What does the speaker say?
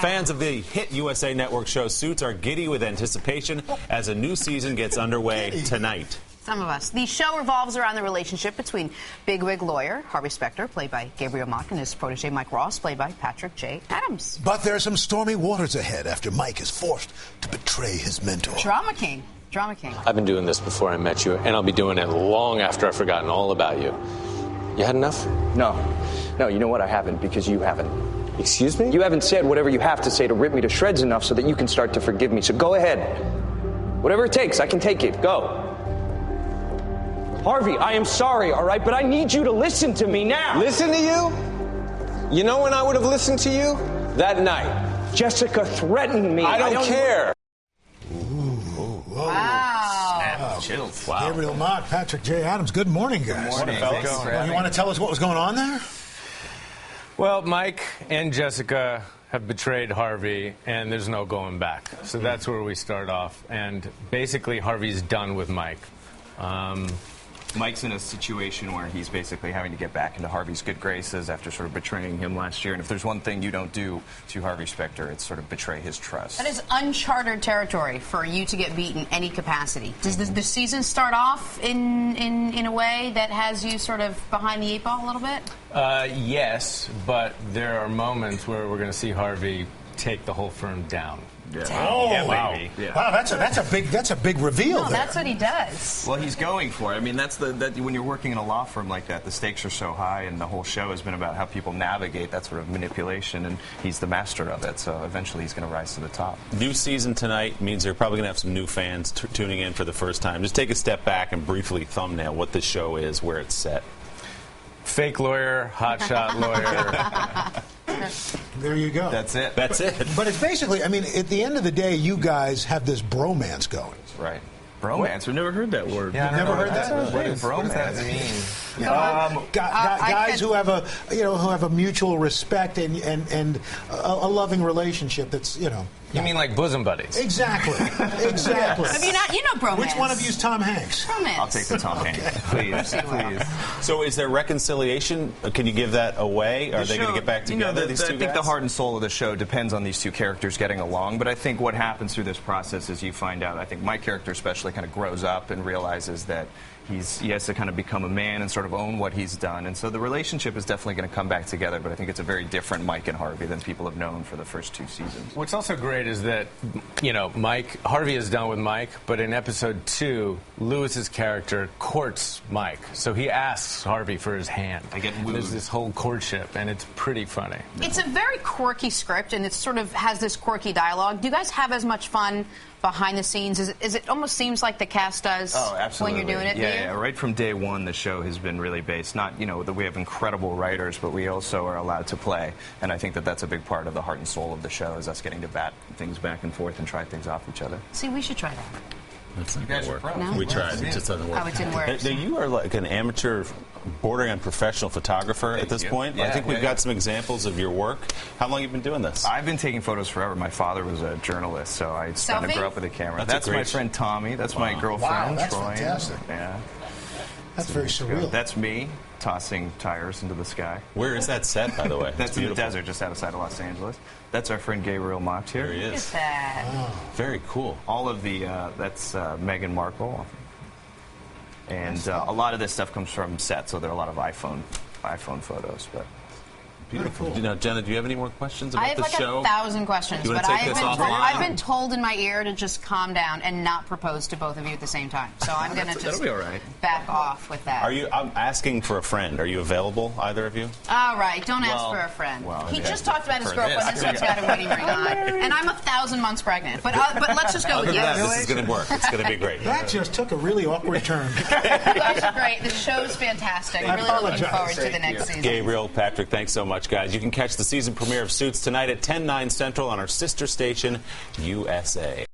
Fans of the hit USA Network show Suits are giddy with anticipation as a new season gets underway tonight. Some of us. The show revolves around the relationship between bigwig lawyer Harvey Specter, played by Gabriel Macht, and his protege Mike Ross, played by Patrick J. Adams. But there are some stormy waters ahead after Mike is forced to betray his mentor. Drama King. Drama King. I've been doing this before I met you, and I'll be doing it long after I've forgotten all about you. You had enough? No, you know what? I haven't, because you haven't. Excuse me? You haven't said whatever you have to say to rip me to shreds enough so that you can start to forgive me. So go ahead. Whatever it takes, I can take it. Go. Harvey, I am sorry, all right? But I need you to listen to me now. Listen to you? You know when I would have listened to you? That night. Jessica threatened me. I don't care. Wow. Chills. Wow. Gabriel Macht, Patrick J. Adams. Good morning, guys. Good morning, fellas. Well, you want to tell us what was going on there? Well, Mike and Jessica have betrayed Harvey, and there's no going back. So that's where we start off. And basically, Harvey's done with Mike. Mike's in a situation where he's basically having to get back into Harvey's good graces after sort of betraying him last year. And if there's one thing you don't do to Harvey Specter, it's sort of betray his trust. That is uncharted territory for you to get beat in any capacity. Does the season start off in a way that has you sort of behind the eight ball a little bit? Yes, but there are moments where we're going to see Harvey take the whole firm down. Yeah. Oh, yeah, wow! maybe. Yeah. Wow, that's a big reveal. No, there. that's what he does. Well, he's going for it. I mean, that's when you're working in a law firm like that, the stakes are so high, and the whole show has been about how people navigate that sort of manipulation, and he's the master of it. So eventually, he's going to rise to the top. New season tonight means you're probably going to have some new fans tuning in for the first time. Just take a step back and briefly thumbnail what the show is, where it's set. Fake lawyer, hotshot lawyer. There you go. That's it. That's it. But it's basically, I mean, at the end of the day, you guys have this bromance going. Right. Bromance. We've never heard that word. Yeah, Never heard that? What is bromance? What does that mean? Guys who have a mutual respect and a loving relationship. That's You mean like bosom buddies? Exactly. Exactly. Have you not? You know bromance. Which one of you is Tom Hanks? Bromance. I'll take the Tom Hanks. Please. So is there reconciliation? Can you give that away? Are they going to get back together, these two I think guys? the heart and soul of the show depends on these two characters getting along, but I think what happens through this process is you find out, I think my character especially kind of grows up and realizes that he has to kind of become a man and sort of own what he's done. And so the relationship is definitely going to come back together, but I think it's a very different Mike and Harvey than people have known for the first two seasons. What's also great is that, Harvey is done with Mike, but in episode 2, Lewis's character courts Mike. So he asks Harvey for his hand. I get wooed. There's this whole courtship, and it's pretty funny. It's a very quirky script, and it sort of has this quirky dialogue. Do you guys have as much fun behind the scenes? Is it almost seems like the cast does when you're doing it? Yeah, right from day one, the show has been really based, not, that we have incredible writers, but we also are allowed to play. And I think that that's a big part of the heart and soul of the show, is us getting to bat things back and forth and try things off each other. See, we should try that. That's not going to work. No? We tried. It just doesn't work. Oh, it didn't work. Now, you are like an amateur bordering on professional photographer at this point. Yeah, I think we've got some examples of your work. How long have you been doing this? I've been taking photos forever. My father was a journalist, so I kind of grew up with a camera. That's my friend Tommy. That's my girlfriend, that's Troy. fantastic. Yeah. That's very surreal. That's me tossing tires into the sky. Where is that set, by the way? That's in the desert just outside of Los Angeles. That's our friend Gabriel Macht here. There he Look is. at that. Very cool. All of the, that's Meghan Markle. And a lot of this stuff comes from set, so there are a lot of iPhone photos. But Beautiful. Jenna, do you have any more questions about I have the like show? 1,000 questions, You wanna but take this off the line? I've been told in my ear to just calm down and not propose to both of you at the same time. So I'm going to just that'll be all right. back off with that. I'm asking for a friend. Are you available, either of you? All right, don't ask for a friend. he just talked about his girlfriend. This one's got a wedding ring on, and I'm 1,000 months pregnant. But let's just go with you. This is going to work. It's going to be great. That just took a really awkward turn. You guys are great. The show's fantastic. I'm really looking apologize. forward to the next season. Gabriel, Patrick, thanks so much, guys. You can catch the season premiere of Suits tonight at 10/9 Central on our sister station, USA.